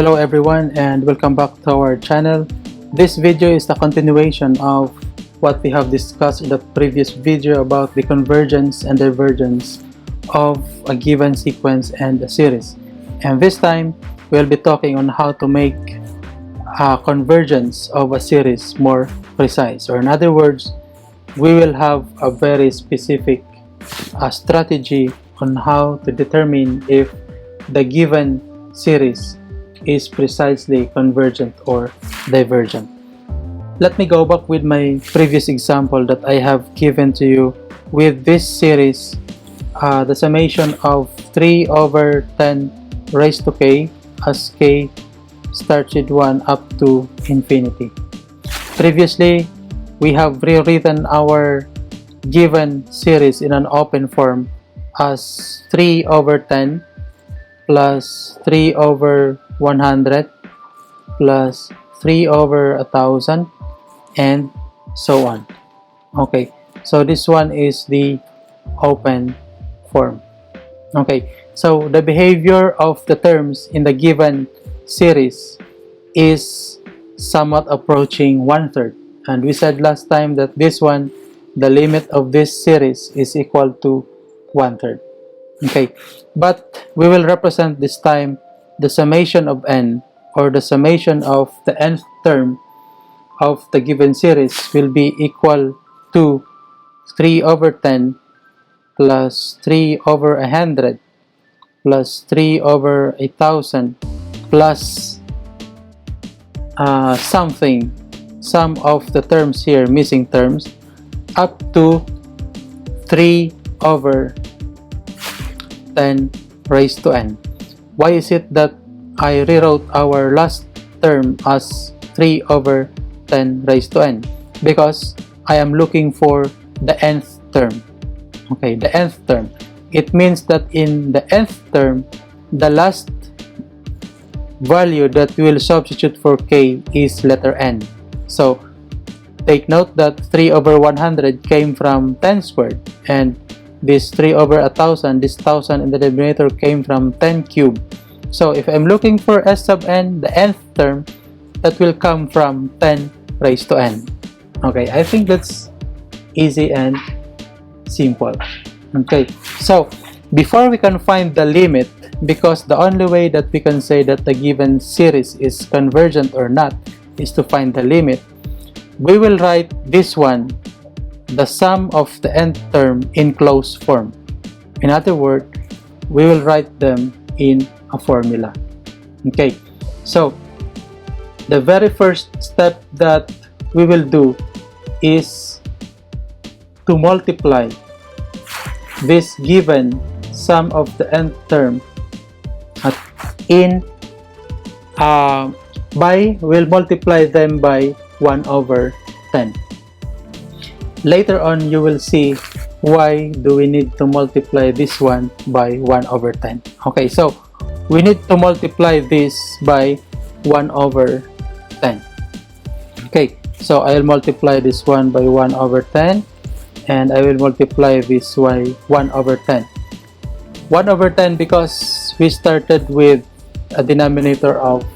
Hello everyone and welcome back to our channel. This video is the continuation of what we have discussed in the previous video about the convergence and divergence of a given sequence and a series. And this time we'll be talking on how to make a convergence of a series more precise, or in other words, we will have a very specific strategy on how to determine if the given series is precisely convergent or divergent. Let me go back with my previous example that I have given to you. With this series, the summation of 3 over 10 raised to k, as k starts with 1 up to infinity. Previously, we have rewritten our given series in an open form as 3 over 10 plus 3 over 100 plus 3 over 1000 and so on. Okay, so this one is the open form. Okay, so the behavior of the terms in the given series is somewhat approaching 1/3, and we said last time that this one, the limit of this series is equal to 1/3. Okay, but we will represent this time the summation of n, or the summation of the nth term of the given series will be equal to 3 over 10 plus 3 over 100 plus 3 over 1000 plus some of the terms here, missing terms, up to 3 over 10 raised to n. Why is it that I rewrote our last term as 3 over 10 raised to n? Because I am looking for the nth term. Okay, the nth term. It means that in the nth term, the last value that we will substitute for k is letter n. So take note that 3 over 100 came from 10 squared, and this 3 over 1000, this 1000 in the denominator came from 10 cubed. So if I'm looking for s sub n, the nth term, that will come from 10 raised to n. Okay, I think that's easy and simple. Okay, so before we can find the limit, because the only way that we can say that the given series is convergent or not is to find the limit, we will write this one, the sum of the nth term, in closed form. In other words, we will write them in a formula. Okay, so the very first step that we will do is to multiply this given sum of the nth term we'll multiply them by 1 over 10. Later on, you will see why do we need to multiply this one by 1 over 10. Okay, so we need to multiply this by 1 over 10. Okay, so I will multiply this one by 1 over 10, and I will multiply this by 1 over 10. 1 over 10 because we started with a denominator of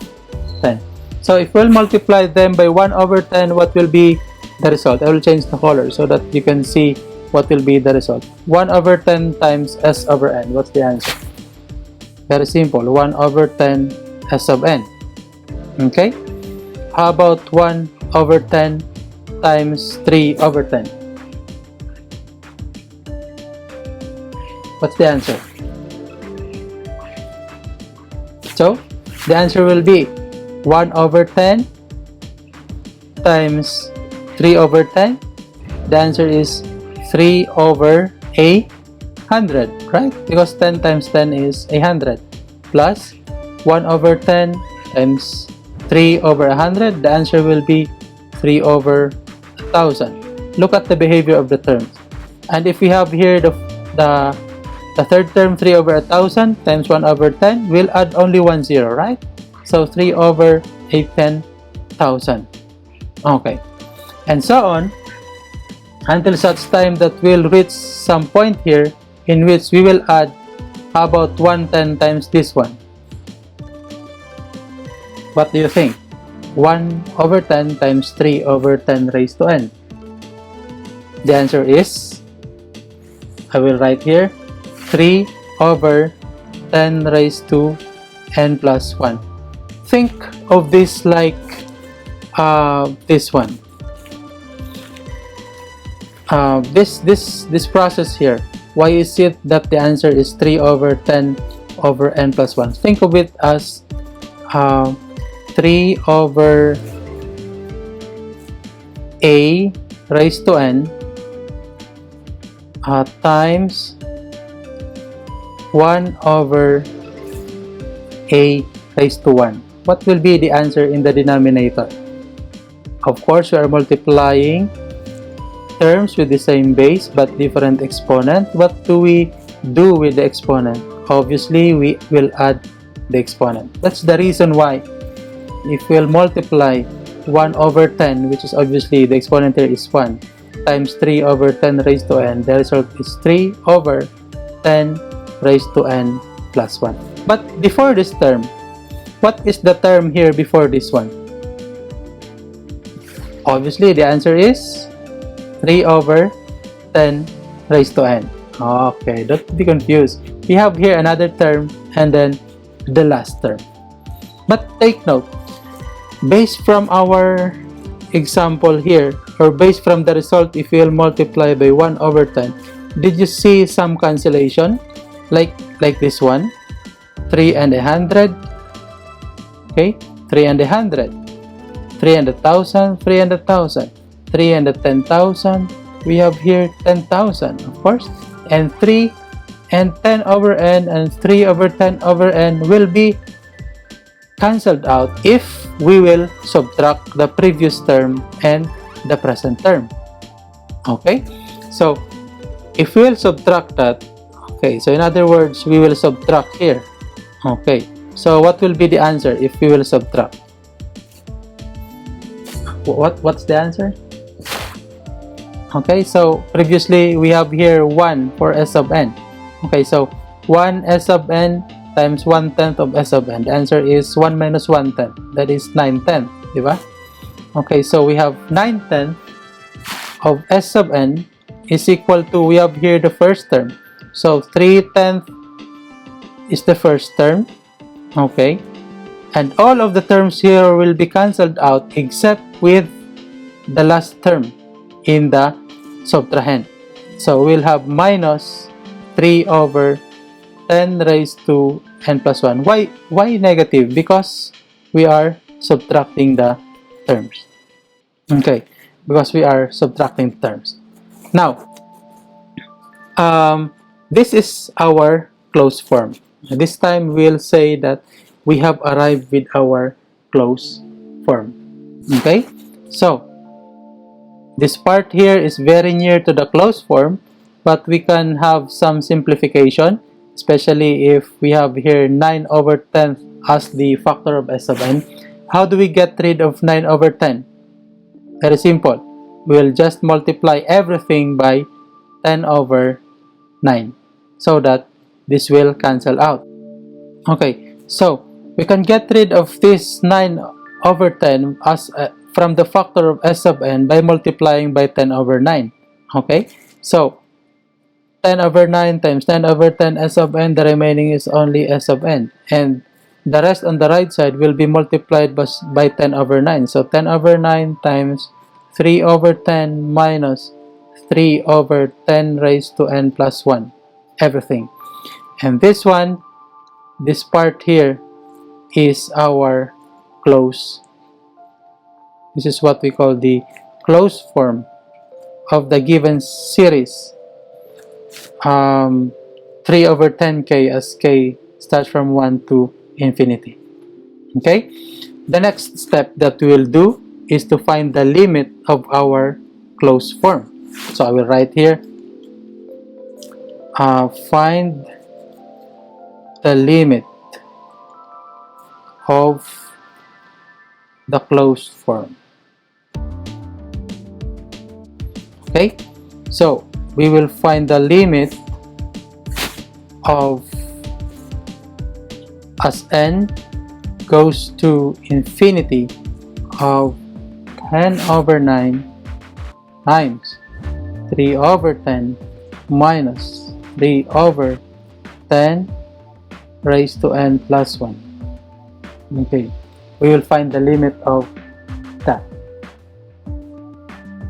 10. So if we'll multiply them by 1 over 10, what will be the result? I will change the color so that you can see what will be the result. 1 over 10 times s over n. What's the answer? Very simple, 1 over 10 s sub n. Okay? How about 1 over 10 times 3 over 10? What's the answer? So, the answer will be 1 over 10 times 3 over 10. The answer is 3 over 100, right? Because 10 times 10 is 100, plus 1 over 10 times 3 over 100. The answer will be 3 over 1000. Look at the behavior of the terms. And if we have here the third term, 3 over 1000 times 1 over 10, we'll add only 1 0, right? So 3 over 10,000. Okay, and so on until such time that we'll reach some point here in which we will add, how about 110 times this one? What do you think? 1 over 10 times 3 over 10 raised to n. The answer is, I will write here, 3 over 10 raised to n plus 1. Think of this like this one. This process here. Why is it that the answer is 3 over 10 over n plus 1? Think of it as 3 over a raised to n times 1 over a raised to 1. What will be the answer in the denominator? Of course, we are multiplying terms with the same base but different exponent. What do we do with the exponent? Obviously, we will add the exponent. That's the reason why if we'll multiply 1 over 10, which is obviously the exponent here is 1, times 3 over 10 raised to n, the result is 3 over 10 raised to n plus 1. But before this term, what is the term here before this one? Obviously, the answer is 3 over 10 raised to n. Okay, don't be confused. We have here another term and then the last term. But take note, based from our example here, or based from the result, if we'll multiply by 1 over 10, did you see some cancellation? Like this one, 3 and 100, okay, 3 and 100, 3 and 1,000, 3 and 1,000, 3 and 10,000, we have here 10,000, of course, and 3 and 10 over n and 3 over 10 over n will be cancelled out if we will subtract the previous term and the present term. Okay, so if we will subtract that, okay, so in other words, we will subtract here. Okay, so what will be the answer if we will subtract? What's the answer? Okay, so previously we have here 1 for s of n. Okay, so 1 s of n times 1/10 of s of n. The answer is 1 minus 1/10. That is 9/10, diba? Okay, so we have 9/10 of s of n is equal to, we have here the first term. So 3/10 is the first term. Okay, and all of the terms here will be cancelled out except with the last term in the subtrahend. So we'll have minus 3 over 10 raised to n plus 1. Why negative? Because we are subtracting the terms. Okay, because we are subtracting terms. Now, this is our closed form. This time we'll say that we have arrived with our closed form. Okay, so this part here is very near to the closed form, but we can have some simplification, especially if we have here 9 over 10 as the factor of s of n. How do we get rid of 9 over 10? Very simple. We'll just multiply everything by 10 over 9 so that this will cancel out. Okay, so we can get rid of this 9 over 10 as from the factor of s of n by multiplying by 10 over 9. Okay, so 10 over 9 times 10 over 10 s of n, the remaining is only s of n, and the rest on the right side will be multiplied by 10 over 9. So 10 over 9 times 3 over 10 minus 3 over 10 raised to n plus 1, everything. And this one, this part here is our close. This is what we call the closed form of the given series. 3 over 10k as k starts from 1 to infinity. Okay, the next step that we will do is to find the limit of our closed form. So I will write here, find the limit of the closed form. Okay, so we will find the limit of as n goes to infinity of 10 over 9 times 3 over 10 minus 3 over 10 raised to n plus 1. Okay, we will find the limit of that.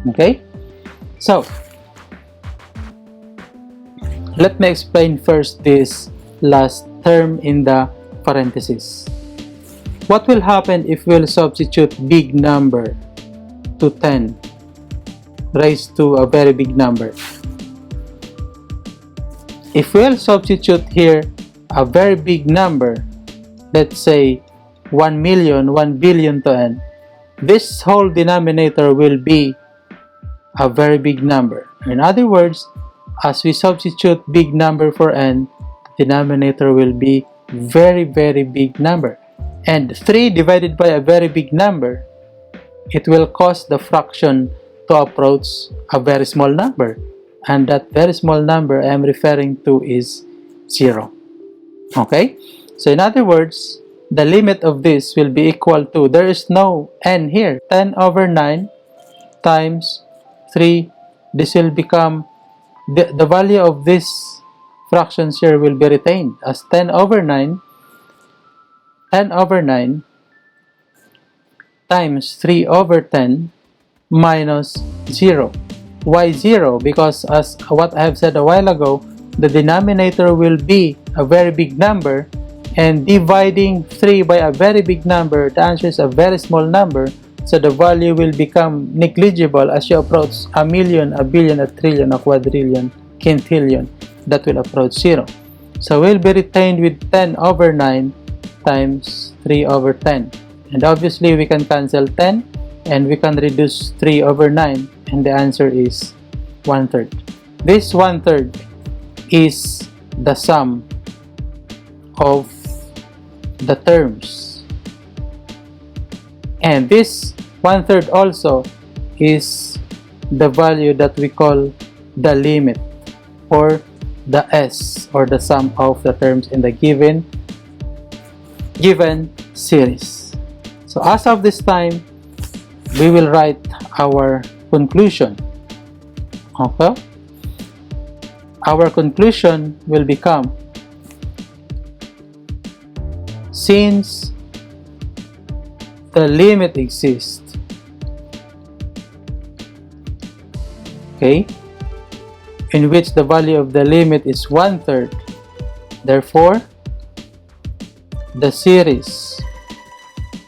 Okay, so let me explain first this last term in the parentheses. What will happen if we'll substitute big number to 10 raised to a very big number? If we'll substitute here a very big number, let's say 1 million, 1 billion to n, this whole denominator will be a very big number. In other words, as we substitute big number for n, the denominator will be very big number. And 3 divided by a very big number, it will cause the fraction to approach a very small number. And that very small number I am referring to is 0. Okay? So in other words, the limit of this will be equal to, there is no n here, 10 over 9 times 3. This will become, the value of this fractions here will be retained as 10 over 9 times 3 over 10 minus 0. Why 0? Because as what I have said a while ago, the denominator will be a very big number, and dividing 3 by a very big number, the answer is a very small number, so the value will become negligible as you approach a million, a billion, a trillion, a quadrillion, quintillion. That will approach 0. So we'll be retained with 10 over 9 times 3 over 10. And obviously we can cancel 10 and we can reduce 3 over 9, and the answer is 1/3. This 1/3 is the sum of the terms. And this 1/3 also is the value that we call the limit, or the S, or the sum of the terms in the given series. So as of this time, we will write our conclusion. Okay? Our conclusion will become, since the limit exists, okay, in which the value of the limit is 1/3, therefore the series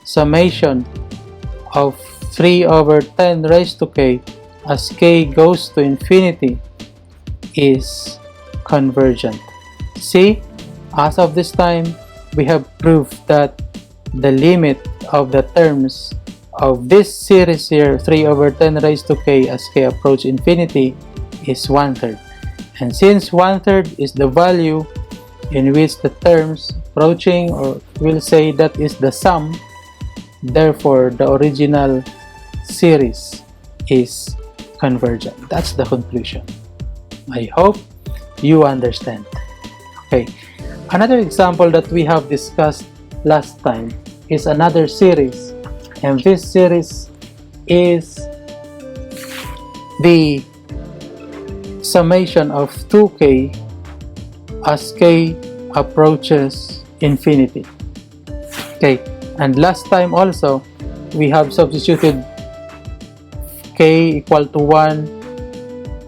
summation of 3 over 10 raised to k as k goes to infinity is convergent. See, as of this time, we have proved that the limit of the terms of this series here, 3 over 10 raised to k as k approach infinity, is 1/3. And since 1/3 is the value in which the terms approaching, or we'll say that is the sum, therefore the original series is convergent. That's the conclusion. I hope you understand. Okay, another example that we have discussed last time is another series, and this series is the summation of 2k as k approaches infinity. Okay, and last time also we have substituted k equal to 1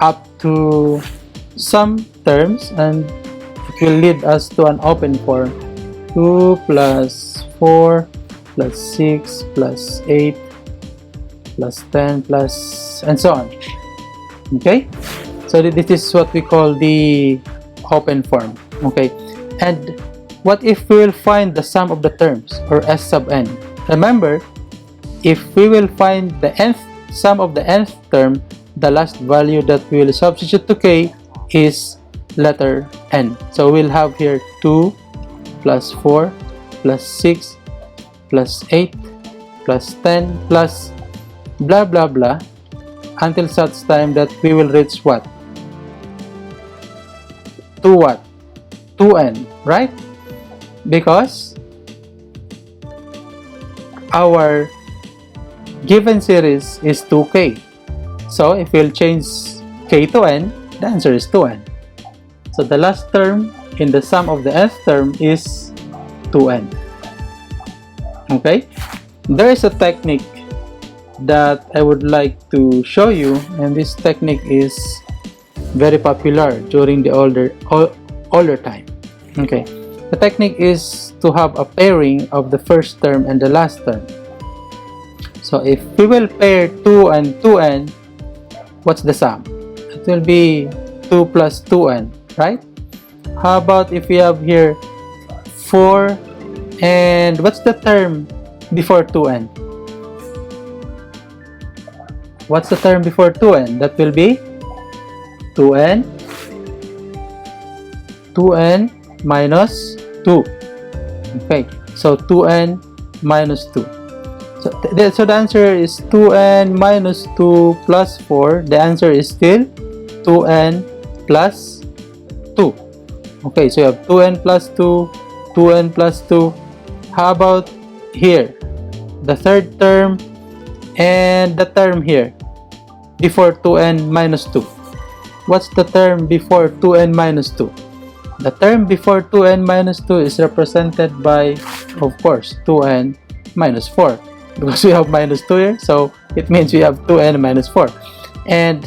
up to some terms, and it will lead us to an open form: 2 plus 4 plus 6 plus 8 plus 10 plus, and so on. Okay, so this is what we call the open form. Okay, and what if we will find the sum of the terms, or S sub n? Remember, if we will find the nth sum of the nth term, the last value that we will substitute to k is letter n. So we'll have here 2 plus 4 plus 6 plus 8 plus 10 plus blah blah blah, until such time that we will reach what? To what? 2n, right? Because our given series is 2k. So if we'll change k to n, the answer is 2n. So the last term in the sum of the nth term is 2n. Okay? There is a technique that I would like to show you, and this technique is very popular during the older time. Okay, the technique is to have a pairing of the first term and the last term. So if we will pair 2 and 2n, what's the sum? It will be 2 plus 2n, right? How about if we have here 4 and what's the term before 2n? What's the term before 2n? That will be 2n minus 2. Okay, so 2n minus 2. So the answer is 2n minus 2 plus 4. The answer is still 2n plus 2. Okay, so you have 2n plus 2, 2n plus 2. How about here? The third term and the term here before 2n minus 2. What's the term before 2n minus 2? The term before 2n minus 2 is represented by, of course, 2n minus 4. Because we have minus 2 here, so it means we have 2n minus 4. And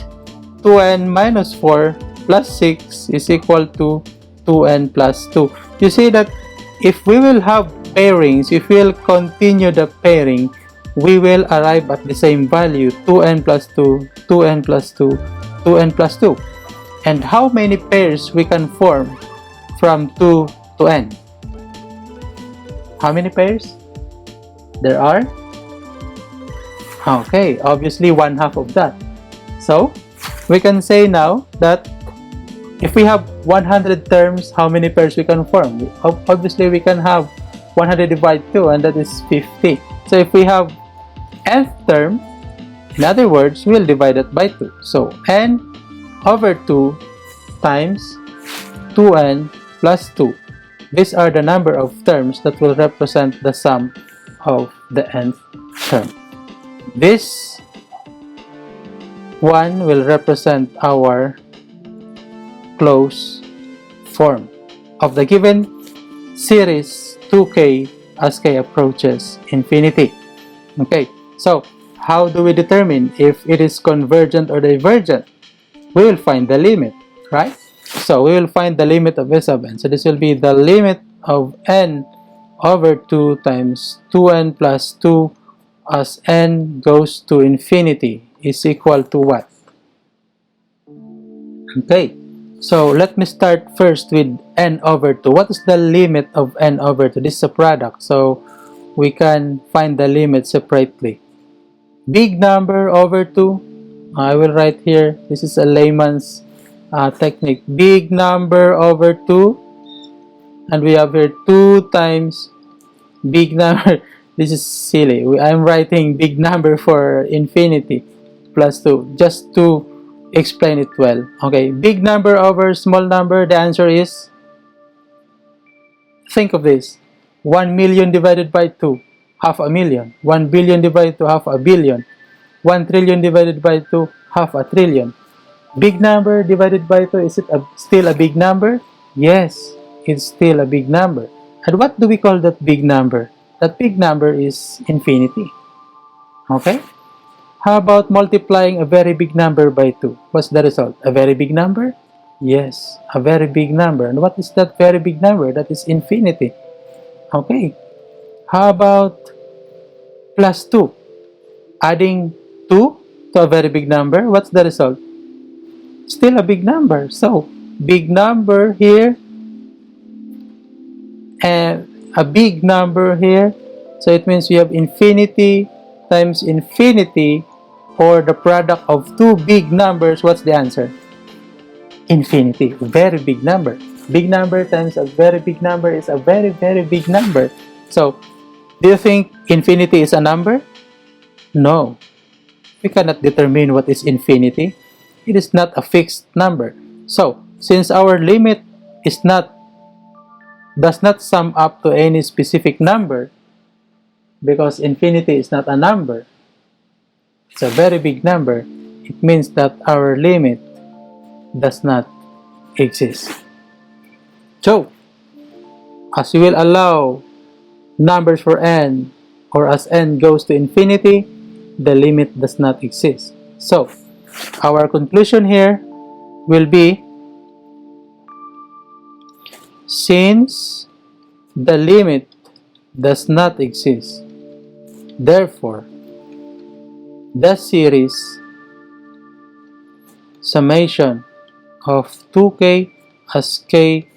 2n minus 4 plus 6 is equal to 2n plus 2. You see that if we will have pairings, if we will continue the pairing, we will arrive at the same value, 2n plus 2, 2n plus 2, 2n plus 2. And how many pairs we can form from 2 to n? How many pairs? There are? Okay, obviously 1/2 of that. So, we can say now that if we have 100 terms, how many pairs we can form? Obviously, we can have 100 divided 2, and that is 50. So, if we have nth term, in other words, we'll divide it by 2. So, n over 2 times 2n plus 2. These are the number of terms that will represent the sum of the nth term. This one will represent our closed form of the given series 2k as k approaches infinity. Okay, so how do we determine if it is convergent or divergent? We will find the limit, right? So we will find the limit of s of n. So this will be the limit of n over 2 times 2n plus 2 as n goes to infinity is equal to what? Okay, so let me start first with n over 2. What is the limit of n over 2? This is a product, so we can find the limit separately. Big number over 2, I will write here, this is a layman's technique. Big number over 2, and we have here 2 times big number. This is silly. I'm writing big number for infinity plus 2 just to explain it well. Okay, big number over small number, the answer is, think of this, 1 million divided by 2, half a million. 1 billion divided to half a billion. 1 trillion divided by 2, half a trillion. Big number divided by 2, is it still a big number? Yes, it's still a big number. And what do we call that big number? That big number is infinity. Okay? How about multiplying a very big number by 2? What's the result? A very big number? Yes, a very big number. And what is that very big number? That is infinity. Okay. How about plus 2? Adding 2 to a very big number, what's the result? Still a big number. So, big number here and a big number here. So it means we have infinity times infinity, or the product of two big numbers. What's the answer? Infinity. Very big number. Big number times a very big number is a very, very big number. So, do you think infinity is a number? No. We cannot determine what is infinity. It is not a fixed number. So, since our limit does not sum up to any specific number, because infinity is not a number. It's a very big number. It means that our limit does not exist. So, as we will allow numbers for n, or as n goes to infinity, the limit does not exist. So, our conclusion here will be, since the limit does not exist, therefore, the series summation of 2k as k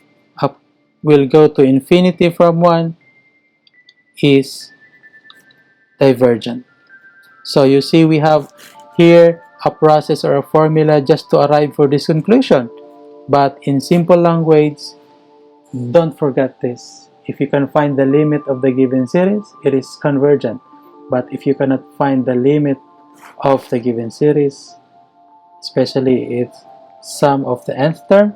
up will go to infinity from 1 is divergent. So you see, we have here a process or a formula just to arrive for this conclusion. But in simple language, don't forget this. If you can find the limit of the given series, it is convergent. But if you cannot find the limit of the given series, especially if sum of the nth term,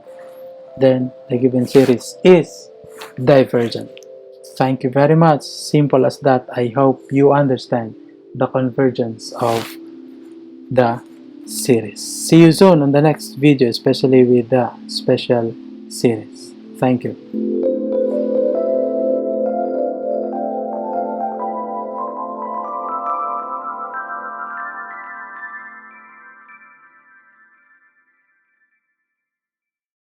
then the given series is divergent. Thank you very much. Simple as that. I hope you understand the convergence of the series. See you soon on the next video, especially with the special series. Thank you.